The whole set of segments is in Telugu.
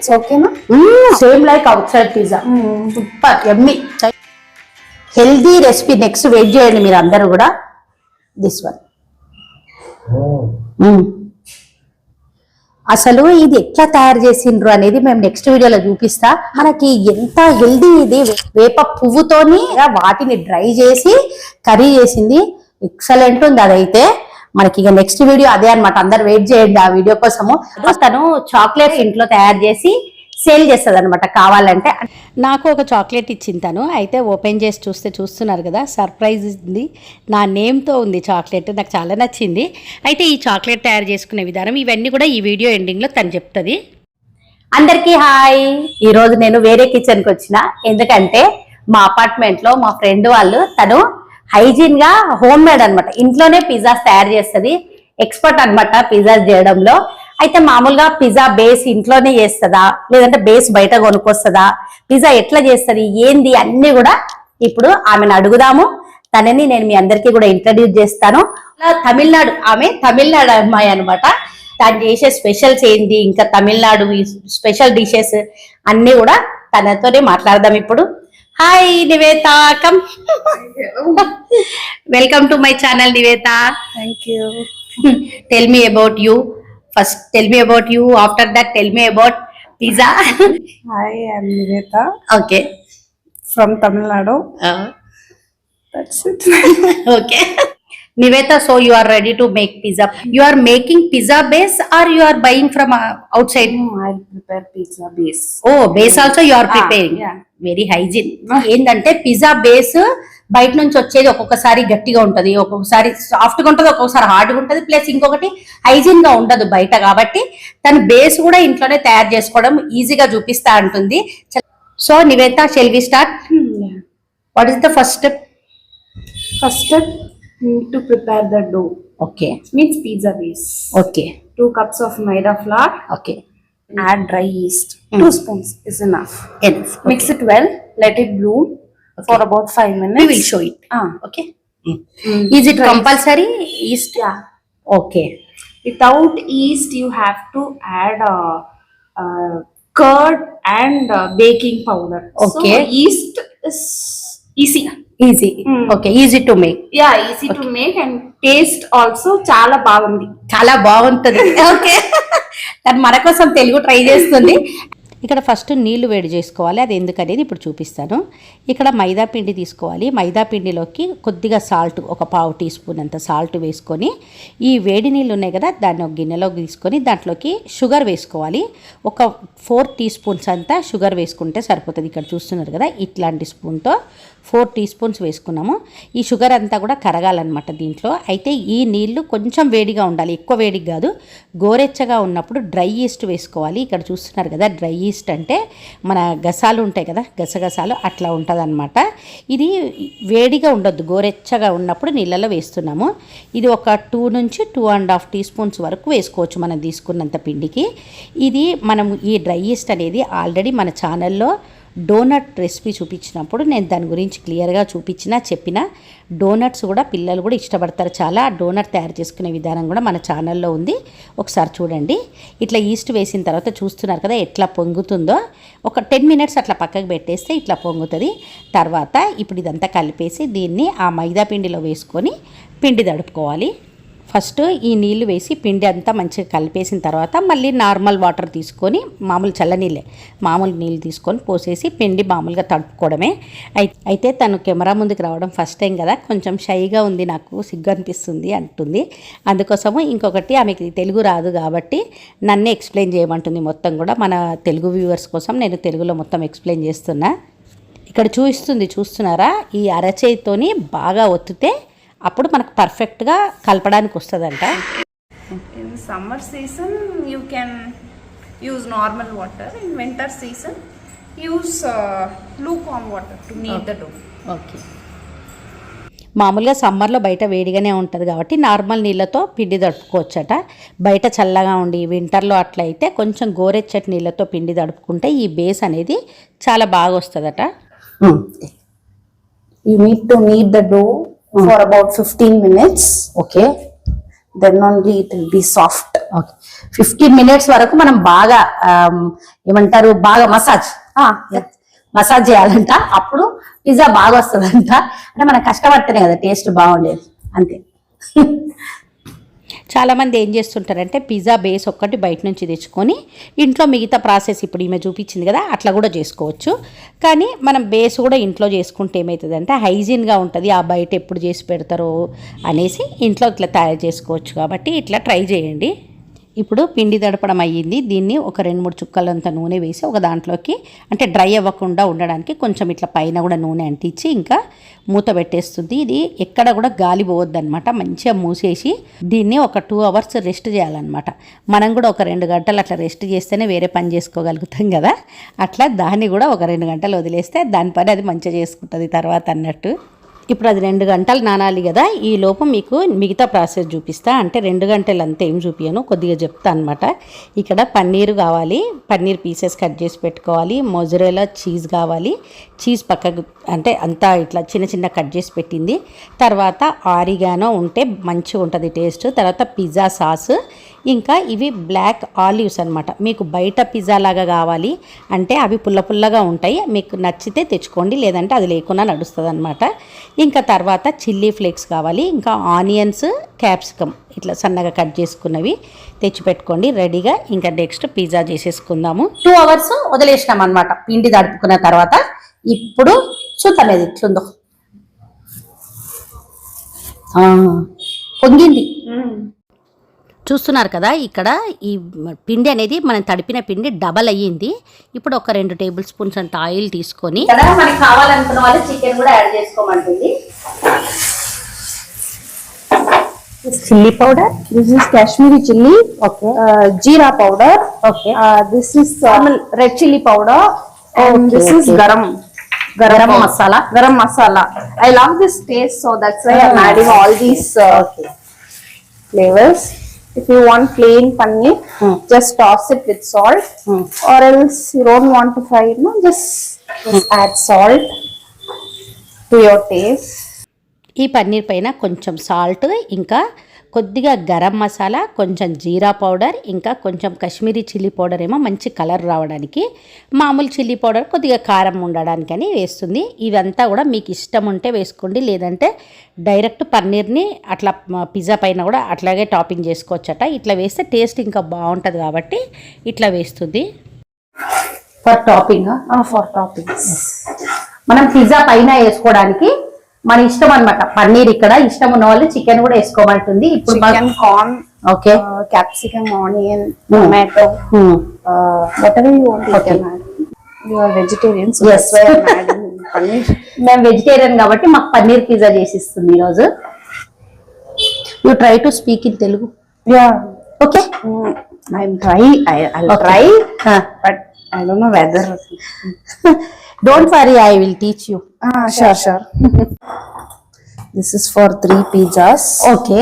It's okay, na? Same like outside pizza. Super yummy. Healthy recipe next wait చేయండి మీరు అందరూ కూడా. This one. అసలు ఇది ఎట్లా తయారు చేసిండ్రు అనేది మేము నెక్స్ట్ వీడియోలో చూపిస్తా. మనకి ఎంత హెల్దీ ఇది, వేప పువ్వుతోని వాటిని డ్రై చేసి కర్రీ చేసింది, ఎక్సలెంట్ ఉంది. అదైతే మనకి ఇక నెక్స్ట్ వీడియో అదే అనమాట. అందరు వెయిట్ చేయండి ఆ వీడియో కోసము. తను చాక్లెట్ ఇంట్లో తయారు చేసి సేల్ చేస్తుంది అనమాట. కావాలంటే నాకు ఒక చాక్లెట్ ఇచ్చింది తను. అయితే ఓపెన్ చేసి చూస్తున్నారు కదా, సర్ప్రైజ్ ఉంది. నా నేమ్తో ఉంది చాక్లెట్. నాకు చాలా నచ్చింది. అయితే ఈ చాక్లెట్ తయారు చేసుకునే విధానం ఇవన్నీ కూడా ఈ వీడియో ఎండింగ్లో తను చెప్తుంది. అందరికీ హాయ్. ఈరోజు నేను వేరే కిచెన్కి వచ్చిన. ఎందుకంటే మా అపార్ట్మెంట్లో మా ఫ్రెండ్ వాళ్ళు తను హైజీన్ గా హోమ్ మేడ్ అనమాట, ఇంట్లోనే పిజ్జాస్ తయారు చేస్తుంది. ఎక్స్పర్ట్ అనమాట పిజ్జాస్ చేయడంలో. అయితే మామూలుగా పిజ్జా బేస్ ఇంట్లోనే చేస్తుందా లేదంటే బేస్ బయట కొనుక్కొస్తుందా, పిజ్జా ఎట్లా చేస్తుంది ఏంది అన్ని కూడా ఇప్పుడు ఆమెను అడుగుదాము. తనని నేను మీ అందరికీ కూడా ఇంట్రడ్యూస్ చేస్తాను. తమిళనాడు అమ్మాయి అనమాట. తను చేసే స్పెషల్స్ ఏంది, ఇంకా తమిళనాడు స్పెషల్ డిషెస్ అన్ని కూడా తనతోనే మాట్లాడదాం ఇప్పుడు. Hi Nivetha, come. Welcome to my channel Nivetha. Thank you. Tell me about you. First tell me about you, after that tell me about pizza. Hi, I'm Niveta Okay. from Tamil Nadu. That's it. Okay. Niveta, so you are ready to make pizza. You are making pizza base or you are buying from outside? No, I prepare pizza base. Oh, base also you are preparing. Yeah. Very hygiene. ఏంటంటే పిజ్జా బేస్ బయట నుంచి వచ్చేది ఒక్కొక్కసారి గట్టిగా ఉంటది, ఒక్కొక్కసారి సాఫ్ట్ గా ఉంటది, ఒక్కొక్కసారి హార్డ్ గా ఉంటది, ప్లస్ ఇంకొకటి హైజీన్ గా ఉండదు బయట. కాబట్టి తన బేస్ కూడా ఇంట్లోనే తయారు చేసుకోవడం ఈజీగా చూపిస్తా అంటుంది. So Nivetha, shall we start? What is the first step? First step, you need to prepare the dough. Okay. Means pizza base. Okay. 2 cups of maida flour. Okay. Add dry yeast. 2 spoons is enough. Enough. Mix it well. Let it bloom for about 5 minutes. We will show it. Okay. Is it compulsory yeast? Yeah. Okay. Without yeast, you have to add curd and baking powder. Okay. So yeast is easy. Easy. Okay. Easy to make. Yeah, easy to make and taste also చాలా బాగుంది. చాలా బాగుంటుంది. ఓకే. తను మన కోసం తెలుగు ట్రై చేస్తుంది. ఇక్కడ ఫస్ట్ నీళ్లు వేడి చేసుకోవాలి. అది ఎందుకనేది ఇప్పుడు చూపిస్తాను. ఇక్కడ మైదా పిండి తీసుకోవాలి. మైదా పిండిలోకి కొద్దిగా సాల్ట్, ఒక పావు టీ స్పూన్ అంత సాల్ట్ వేసుకొని, ఈ వేడి నీళ్ళు ఉన్నాయి కదా దాన్ని ఒక గిన్నెలోకి తీసుకొని దాంట్లోకి షుగర్ వేసుకోవాలి. ఒక 4 టీ స్పూన్స్ అంతా షుగర్ వేసుకుంటే సరిపోతుంది. ఇక్కడ చూస్తున్నారు కదా, ఇట్లాంటి స్పూన్తో 4 టీ స్పూన్స్ వేసుకున్నాము. ఈ షుగర్ అంతా కూడా కరగాలన్నమాట దీంట్లో. అయితే ఈ నీళ్లు కొంచెం వేడిగా ఉండాలి, ఎక్కువ వేడిగా కాదు. గోరెచ్చగా ఉన్నప్పుడు డ్రై ఈస్ట్ వేసుకోవాలి. ఇక్కడ చూస్తున్నారు కదా, డ్రై ఈస్ట్ అంటే మన గసాలు ఉంటాయి కదా, గసగసాలు అట్లా ఉంటుంది అనమాట. ఇది వేడిగా ఉండొద్దు, గోరెచ్చగా ఉన్నప్పుడు నీళ్ళలో వేస్తున్నాము. ఇది ఒక 2 నుంచి 2.5 టీ స్పూన్స్ వరకు వేసుకోవచ్చు మనం తీసుకున్నంత పిండికి. ఇది మనం ఈ డ్రై ఈస్ట్ అనేది ఆల్రెడీ మన ఛానల్లో డోనట్ రెసిపీ చూపించినప్పుడు నేను దాని గురించి క్లియర్గా చెప్పిన. డోనట్స్ కూడా పిల్లలు కూడా ఇష్టపడతారు చాలా. డోనట్ తయారు చేసుకునే విధానం కూడా మన ఛానల్లో ఉంది, ఒకసారి చూడండి. ఇట్లా ఈస్ట్ వేసిన తర్వాత చూస్తున్నారు కదా ఎట్లా పొంగుతుందో. ఒక 10 మినిట్స్ అట్లా పక్కకు పెట్టేస్తే ఇట్లా పొంగుతుంది. తర్వాత ఇప్పుడు ఇదంతా కలిపేసి దీన్ని ఆ మైదా పిండిలో వేసుకొని పిండి తడుపుకోవాలి. ఫస్ట్ ఈ నీళ్లు వేసి పిండి అంతా మంచిగా కలిపేసిన తర్వాత మళ్ళీ నార్మల్ వాటర్ తీసుకొని, మామూలు చల్లనీళ్ళే, మామూలు నీళ్ళు తీసుకొని పోసేసి పిండి మామూలుగా తడుపుకోవడమే. అయితే తను కెమెరా ముందుకు రావడం ఫస్ట్ టైం కదా, కొంచెం షైగా ఉంది, నాకు సిగ్గు అనిపిస్తుంది అంటుంది. అందుకోసము ఇంకొకటి ఆమెకి తెలుగు రాదు కాబట్టి నన్నే ఎక్స్ప్లెయిన్ చేయమంటుంది మొత్తం కూడా. మన తెలుగు వ్యూవర్స్ కోసం నేను తెలుగులో మొత్తం ఎక్స్ప్లెయిన్ చేస్తున్నా. ఇక్కడ చూస్తున్నారా, ఈ అరచేయితోని బాగా ఒత్తితే అప్పుడు మనకు పర్ఫెక్ట్గా కలపడానికి వస్తుందంట. In summer season you can use normal water. In winter season use lukewarm water to knead the dough. Okay. మామూలుగా సమ్మర్లో బయట వేడిగానే ఉంటుంది కాబట్టి నార్మల్ నీళ్ళతో పిండి తడుపుకోవచ్చట. బయట చల్లగా ఉండి వింటర్లో అట్లయితే కొంచెం గోరెచ్చటి నీళ్ళతో పిండి తడుపుకుంటే ఈ బేస్ అనేది చాలా బాగా వస్తుందట. You need to knead the dough for about 15 minutes. Okay. Then only it will be soft. Okay. 15 minutes వరకు మనం బాగా ఏమంటారు బాగా మసాజ్ చేయాలంట. అప్పుడు పిజ్జా బాగా వస్తుందంట. అంటే మనం కష్టపడితేనే కదా టేస్ట్ బాగుండేది, అంతే. చాలామంది ఏం చేస్తుంటారంటే పిజ్జా బేస్ ఒక్కటి బయట నుంచి తెచ్చుకొని ఇంట్లో మిగతా ప్రాసెస్ ఇప్పుడు ఈమె చూపించింది కదా అట్లా కూడా చేసుకోవచ్చు. కానీ మనం బేస్ కూడా ఇంట్లో చేసుకుంటే ఏమవుతుందంటే హైజీన్గా ఉంటుంది. ఆ బయట ఎప్పుడు చేసి పెడతారో అనేసి ఇంట్లో ఇట్లా తయారు చేసుకోవచ్చు. కాబట్టి ఇట్లా ట్రై చేయండి. ఇప్పుడు పిండి తడపడం అయ్యింది. దీన్ని ఒక 2-3 చుక్కలంత నూనె వేసి ఒక దాంట్లోకి అంటే డ్రై అవ్వకుండా ఉండడానికి కొంచెం ఇట్లా పైన కూడా నూనె అంటించి ఇంకా మూత పెట్టేస్తుంది. ఇది ఎక్కడ కూడా గాలి పోవద్దనమాట. మంచిగా మూసేసి దీన్ని ఒక 2 hours రెస్ట్ చేయాలన్నమాట. మనం కూడా ఒక 2 గంటలు అట్లా రెస్ట్ చేస్తేనే వేరే పని చేసుకోగలుగుతాం కదా. అట్లా దాన్ని కూడా ఒక 2 గంటలు వదిలేస్తే దాని పని అది మంచిగా చేసుకుంటుంది తర్వాత అన్నట్టు. ఇప్పుడు అది 2 గంటలు నానాలి కదా. ఈ లోపు మీకు మిగతా ప్రాసెస్ చూపిస్తా. అంటే 2 గంటలు అంతా ఏం చూపించను, కొద్దిగా చెప్తా అనమాట. ఇక్కడ పన్నీరు కావాలి, పన్నీర్ పీసెస్ కట్ చేసి పెట్టుకోవాలి. మొజరెలా చీజ్ కావాలి, చీజ్ పక్కకు అంటే అంతా ఇట్లా చిన్న చిన్న కట్ చేసి పెట్టింది. తర్వాత ఆరిగానో ఉంటే మంచిగా ఉంటుంది టేస్ట్. తర్వాత పిజ్జా సాస్, ఇంకా ఇవి బ్లాక్ ఆలివ్స్ అనమాట. మీకు బయట పిజ్జా లాగా కావాలి అంటే అవి పుల్లగా ఉంటాయి. మీకు నచ్చితే తెచ్చుకోండి, లేదంటే అది లేకుండా నడుస్తుంది అనమాట. ఇంకా తర్వాత చిల్లీ ఫ్లేక్స్ కావాలి, ఇంకా ఆనియన్స్, క్యాప్సికమ్ ఇట్లా సన్నగా కట్ చేసుకున్నవి తెచ్చిపెట్టుకోండి రెడీగా. ఇంకా నెక్స్ట్ పిజ్జా చేసేసుకుందాము. 2 hours వదిలేసినాం అనమాట పిండి తడుపుకున్న తర్వాత. ఇప్పుడు చూద్దాం ఏది ఇట్లుందో. పొంగింది, చూస్తున్నారు కదా. ఇక్కడ ఈ పిండి అనేది మనం తడిపిన పిండి డబల్ అయ్యింది. ఇప్పుడు ఒక 2 tablespoons స్పూన్స్ అంత ఆయిల్ తీసుకొని మనకి కావాలనుకున్న వాళ్ళు చికెన్ కూడా యాడ్ చేసుకోమంటుంది. Chilli powder, this is Kashmiri chilli. Okay. జీరా powder. Okay. This is red chilli powder. And this is garam masala. Garam masala. I love this taste, so that's why I'm adding all these flavors. If you want plain paneer, just toss it with salt. Or else you don't want to fry it, no? Just add salt to your taste. ఈ పన్నీర్ పైన కొంచెం సాల్ట్, ఇంకా కొద్దిగా గరం మసాలా, కొంచెం జీరా పౌడర్, ఇంకా కొంచెం కాశ్మీరీ చిల్లీ పౌడర్ ఏమో మంచి కలర్ రావడానికి, మామూలు చిల్లీ పౌడర్ కొద్దిగా కారం ఉండడానికని వేస్తుంది. ఇవంతా కూడా మీకు ఇష్టం ఉంటే వేసుకోండి, లేదంటే డైరెక్ట్ పన్నీర్ని అట్లా పిజ్జా పైన కూడా అట్లాగే టాపింగ్ చేసుకోవచ్చట. ఇట్లా వేస్తే టేస్ట్ ఇంకా బాగుంటుంది కాబట్టి ఇట్లా వేస్తుంది. For topping, For toppings. మనం పిజ్జా పైన వేసుకోవడానికి మన ఇష్టం అనమాట. పన్నీర్ ఇక్కడ ఇష్టం ఉన్న వాళ్ళు చికెన్ కూడా వేసుకోమంటుంది. ఇప్పుడు Chicken, corn, okay, capsicum, onion, tomato, whatever you want you can add. You are vegetarian, so Yes. that's why I'm adding paneer. మేము వెజిటేరియన్ కాబట్టి మాకు పన్నీర్ పిజ్జా చేసిస్తుంది ఈరోజు. You try to speak in Telugu. Yeah. Okay. I'll try, but I don't know whether. Don't worry, I will teach you. Sure. This is for 3 pizzas. Okay.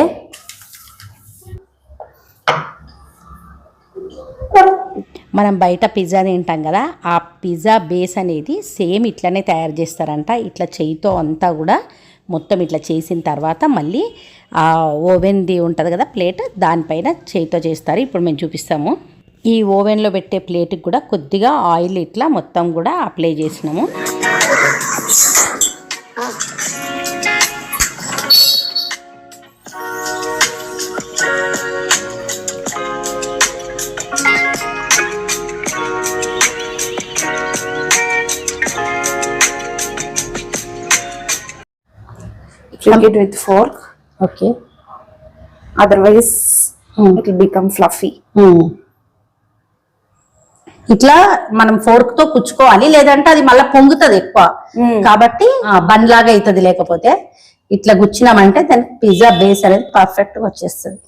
మనం బయట పిజ్జా తింటాం కదా, ఆ పిజ్జా బేస్ అనేది సేమ్ ఇట్లనే తయారు చేస్తారంట. ఇట్లా చేయితో అంతా కూడా మొత్తం ఇట్లా చేసిన తర్వాత మళ్ళీ ఆ ఓవెన్ది ఉంటుంది కదా ప్లేట్, దానిపైన చేయితో చేస్తారు. ఇప్పుడు మేము చూపిస్తాము. ఈ ఓవెన్లో పెట్టే ప్లేట్కి కూడా కొద్దిగా ఆయిల్ ఇట్లా మొత్తం కూడా అప్లై చేసినాము. Flip it with fork. Okay. Otherwise, it will become fluffy. ఇట్లా మనం ఫోర్క్ తో కుచ్చుకోవాలి, లేదంటే అది మళ్ళీ పొంగుతుంది ఎక్కువ. కాబట్టి బన్ లాగా అవుతుంది. లేకపోతే ఇట్లా గుచ్చినామంటే దానికి పిజ్జా బేస్ అనేది పర్ఫెక్ట్ గా వచ్చేస్తుంది.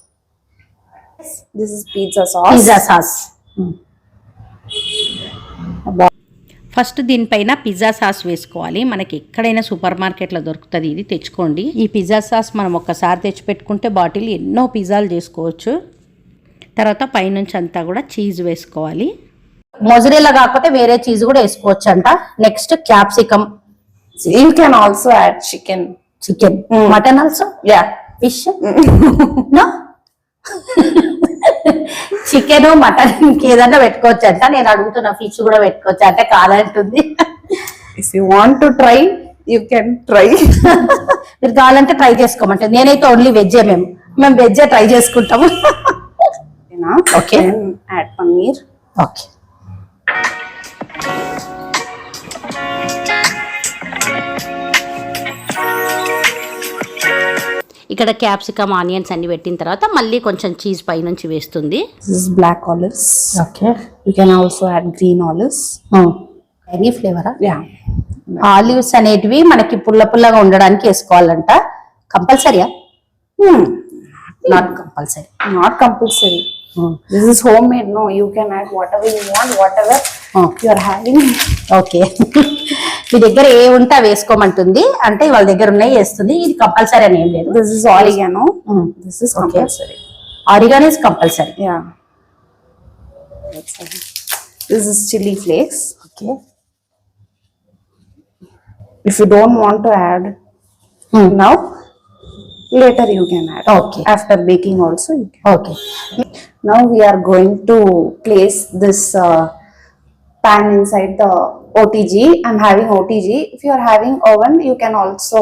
This is pizza sauce. Pizza sauce. First దీనిపైన పిజ్జా సాస్ వేసుకోవాలి. మనకి ఎక్కడైనా సూపర్ మార్కెట్లో దొరుకుతుంది, ఇది తెచ్చుకోండి. ఈ పిజ్జా సాస్ మనం ఒక్కసారి తెచ్చిపెట్టుకుంటే బాటిల్ ఎన్నో పిజ్జాలు చేసుకోవచ్చు. తర్వాత పైనుంచి అంతా కూడా చీజ్ వేసుకోవాలి. మొజరెలా కాకపోతే వేరే చీజ్ కూడా వేసుకోవచ్చు అంట. Next capsicum. You can also add chicken. Chicken, mutton also, Yeah. Fish. No chicken mutton ఏదన్నా పెట్టుకోవచ్చు అంట. నేను అడుగుతున్నా ఫిష్ కూడా పెట్టుకోవచ్చు అంటే కాదంటుంది. If you want to try, you can try. మీరు కావాలంటే ట్రై చేసుకోమంటే, నేనైతే ఓన్లీ వెజ్జే, మేము వెజ్జే ట్రై చేసుకుంటాము. Okay. Then add paneer. Okay, ఇక్కడ క్యాప్సికమ్ ఆనియన్స్ అన్ని పెట్టిన తర్వాత మళ్ళీ కొంచెం చీజ్ పైనుంచి వేస్తుంది. This is black olives. Okay, You can also add green olives. Any ఫ్లేవరా? Yeah. ఆలివ్స్ అనేటివి మనకి పుల్ల పుల్లగా ఉండడానికి వేసుకోవాలంట. కంపల్సరీయా? Not compulsory. Not compulsory. This is homemade. No, you can add whatever you want, whatever you are having. Okay, మీ దగ్గర ఏ ఉంటే అవి వేసుకోమంటుంది, అంటే వాళ్ళ దగ్గర ఉన్నాయి వేస్తుంది. ఇది కంపల్సరీ అని ఏం లేదు. This is oregano. This is compulsory. Oregano is compulsory. Yeah. This is chili flakes. Okay, If you don't want to add now, later you can add. Okay. After baking also you can. Okay. Now we are going to place this pan inside the OTG. I'm having OTG. If you are having oven, you can also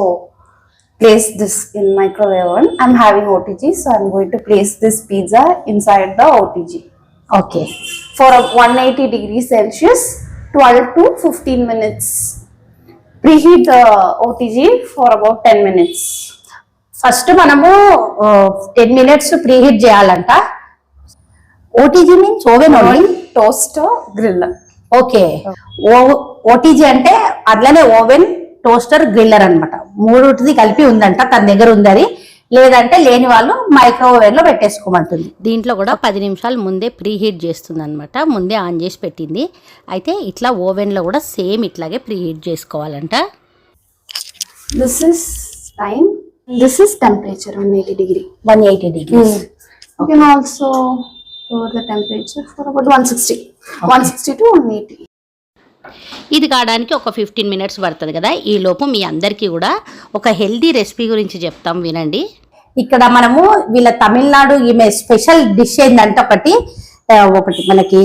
place this in microwave oven. I'm having OTG, so I'm going to place this pizza inside the OTG okay, for a 180 degrees Celsius, 12 to 15 minutes. Preheat the OTG for about 10 minutes. First మనము 10 minutes ప్రీహీట్ చేయాలంట. OTG means oven only, Toaster, griller. Okay. OTG అంటే అట్లనే ఓవెన్, టోస్టర్, గ్రిల్లర్ అన్నమాట. మూడుటిది కలిపి ఉందంట, తన దగ్గర ఉంది అది. లేదంటే లేని వాళ్ళు మైక్రోవేవ్ లో పెట్టేసుకోమంటుంది. దీంట్లో కూడా 10 నిమిషాలు ముందే ప్రీహీట్ చేస్తుంది అనమాట, ముందే ఆన్ చేసి పెట్టింది. అయితే ఇట్లా ఓవెన్ లో కూడా సేమ్ ఇట్లాగే preheat చేసుకోవాలంట. This is time. This is temperature 180 degree. 180 degrees. You can also lower the temperature for about 160. 160 to 180. ఇది కావడానికి ఒక 15 minutes పడుతుంది కదా. ఈ లోపు మీ అందరికీ కూడా ఒక హెల్దీ రెసిపీ గురించి చెప్తాం, వినండి. ఇక్కడ మనము వీళ్ళ తమిళనాడు ఈమె స్పెషల్ డిష్ ఏంటంటే ఒకటి మనకి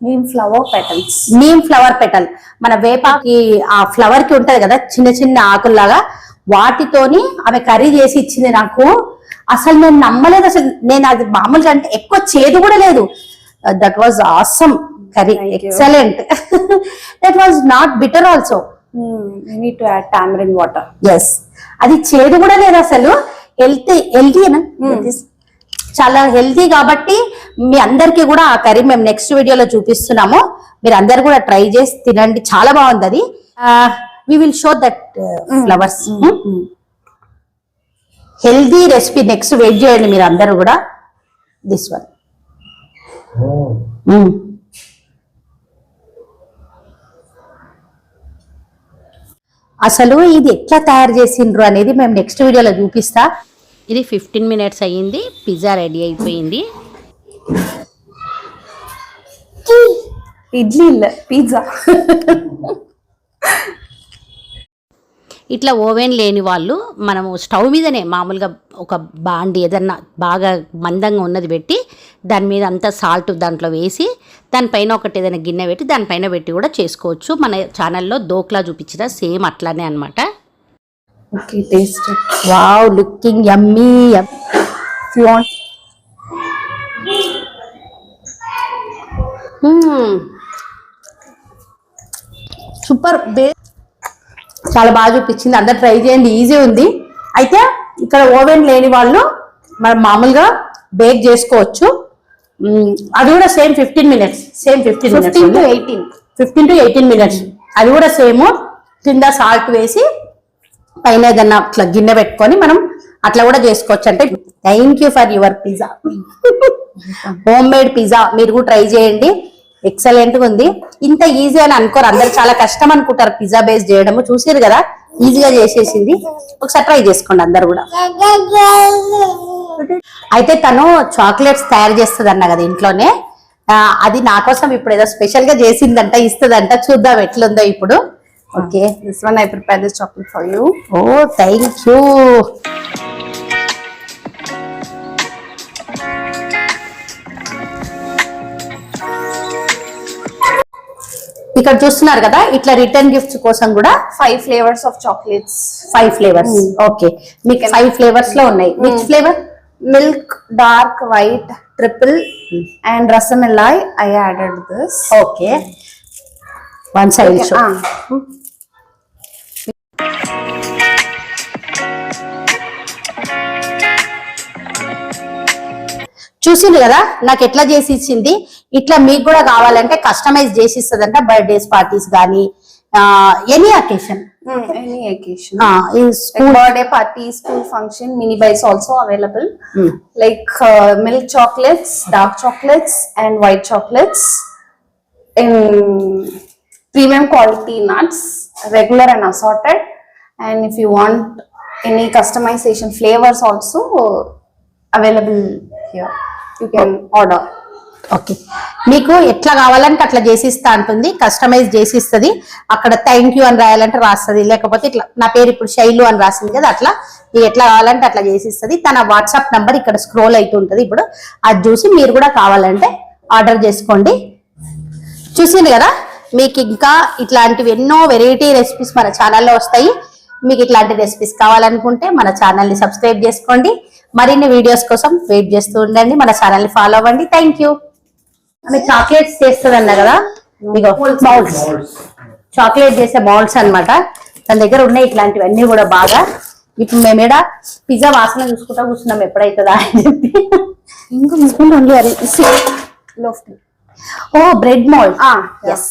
Neem flower petals. Neem flower petal. మన వేపాకి ఆ ఫ్లవర్ కి ఉంటది కదా చిన్న చిన్న ఆకుల్లాగా, వాటితోని ఆమె కర్రీ చేసి ఇచ్చింది నాకు. అసలు నేను నమ్మలేదు, అసలు నేను అది మామూలుగా అంటే ఎక్కువ చేదు కూడా లేదు. That was awesome curry, excellent. That was not bitter also. You need to add tamarind water. Yes, అది చేదు కూడా లేదు అసలు. హెల్తీనా, చాలా హెల్తీ. కాబట్టి మీ అందరికీ కూడా ఆ కర్రీ మేము నెక్స్ట్ వీడియోలో చూపిస్తున్నాము. మీరు అందరు కూడా ట్రై చేసి తినండి, చాలా బాగుంది అది. We will show that flowers. Healthy recipe next wait చేయండి మీరు అందరూ కూడా. దిస్ వన్ అసలు ఇది ఎట్లా తయారు చేసిండ్రు అనేది మేము నెక్స్ట్ వీడియోలో చూపిస్తా. ఇది 15 minutes అయ్యింది, పిజ్జా రెడీ అయిపోయింది. ఇడ్లీ இல்ல, పిజ్జా. ఇట్లా ఓవెన్ లేని వాళ్ళు మనము స్టవ్ మీదనే మామూలుగా ఒక బాండి ఏదన్నా బాగా మందంగా ఉన్నది పెట్టి దాని మీద అంతా సాల్ట్ దాంట్లో వేసి దానిపైన ఒకటి ఏదైనా గిన్నె పెట్టి దానిపైన పెట్టి కూడా చేసుకోవచ్చు. మన ఛానల్లో దోక్లా చూపించిన సేమ్ అట్లానే అనమాట. Okay, taste it. Wow, looking yummy. If you want. Super, చాలా బాగా చూపించింది. అందరు ట్రై చేయండి, ఈజీ ఉంది. అయితే ఇక్కడ ఓవెన్ లేని వాళ్ళు మనం మామూలుగా బేక్ చేసుకోవచ్చు. అది కూడా same 15 minutes, same 15 to 18 minutes. అది కూడా సేమ్. కింద సాల్ట్ వేసి పైన ఏదన్నా అట్లా గిన్నె పెట్టుకొని మనం అట్లా కూడా చేసుకోవచ్చు. అంటే thank you for your pizza, home made pizza. మీరు కూడా ట్రై చేయండి, ఎక్సలెంట్ గా ఉంది. ఇంత ఈజీ అని అనుకోరు, అందరు చాలా కష్టం అనుకుంటారు పిజ్జా బేస్ చేయడము. చూసారు కదా ఈజీగా చేసేసింది. ఒకసారి ట్రై చేసుకోండి అందరు కూడా. అయితే తను చాక్లెట్స్ తయారు చేస్తుంది అన్న కదా ఇంట్లోనే. అది నా కోసం ఇప్పుడు ఏదో స్పెషల్ గా చేసిందంట, ఇస్తుందంట. చూద్దాం ఎట్లుందో ఇప్పుడు. Okay, This one I prepared this chocolate for you. Oh thank you. ఇక్కడ చూస్తున్నారు కదా, ఇట్లా రిటర్న్ గిఫ్ట్స్ కోసం కూడా 5 flavors of chocolates. 5 flavours. Okay, మీకు 5 ఫ్లేవర్స్ లో ఉన్నాయి. Which flavour? Milk, dark, white, triple, and rasamalai. I added this. Okay, one side show. చూసింది కదా నాకు ఎట్లా చేసి ఇచ్చింది. ఇట్లా మీకు కూడా కావాలంటే కస్టమైజ్ చేసి ఇస్తుందంట. బర్త్డేస్, పార్టీస్ కానీ any occasion. Any occasion. Like birthday party, school function, mini bites also available. Like milk chocolates, dark chocolates, and white chocolates. In premium quality nuts, regular and assorted. And if you want any customization flavors also available here, you can order. Okay, మీకు ఎట్లా కావాలంటే అట్లా చేసిస్తా అంటుంది. కస్టమైజ్ చేసిస్తుంది. అక్కడ థ్యాంక్ యూ అని రాయాలంటే రాస్తుంది, లేకపోతే ఇట్లా నా పేరు ఇప్పుడు శైలు అని రాసింది కదా, అట్లా మీకు ఎట్లా కావాలంటే అట్లా చేసిస్తుంది. తన వాట్సాప్ నంబర్ ఇక్కడ స్క్రోల్ అవుతుంటది. ఇప్పుడు అది చూసి మీరు కూడా కావాలంటే ఆర్డర్ చేసుకోండి. చూసింది కదా, మీకు ఇంకా ఇట్లాంటివి ఎన్నో వెరైటీ రెసిపీస్ మన ఛానల్లో వస్తాయి. మీకు ఇట్లాంటి రెసిపీస్ కావాలనుకుంటే మన ఛానల్ని సబ్స్క్రైబ్ చేసుకోండి. మరిన్ని వీడియోస్ కోసం వెయిట్ చేస్తూ ఉండండి. మన ఛానల్ని ఫాలో అవ్వండి. Thank you. ఆమె చాక్లెట్స్ చేస్తుంది అన్న కదా, ఇగో మౌల్డ్స్, చాక్లెట్ చేసే మౌల్డ్స్ అన్నమాట. తన దగ్గర ఉన్నాయి ఇట్లాంటివన్నీ కూడా బాగా. ఇప్పుడు మేము ఇక్కడ పిజ్జా వాసన చూసుకుంటా కూర్చున్నాం ఎప్పుడైతుందా అని చెప్పి. ఓ బ్రెడ్ మౌల్డ్. ఎస్,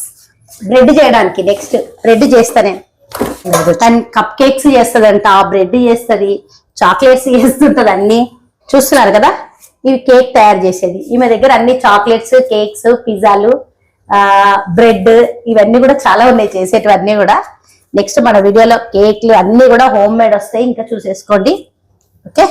బ్రెడ్ చేయడానికి నెక్స్ట్ బ్రెడ్ చేస్తా నేను. తను కప్ కేక్స్ చేస్తుందంట, బ్రెడ్ చేస్తుంది, చాక్లెట్స్ చేస్తుంటది అన్ని. చూస్తున్నారు కదా, ఇవి కేక్ తయారు చేసేది. ఈమె దగ్గర అన్ని చాక్లెట్స్, కేక్స్, పిజ్జాలు, బ్రెడ్ ఇవన్నీ కూడా చాలా ఉన్నాయి చేసేటివన్నీ కూడా. నెక్స్ట్ మన వీడియోలో కేక్లు అన్ని కూడా హోమ్ మేడ్ వస్తాయి, ఇంకా చూసేసుకోండి. ఓకే.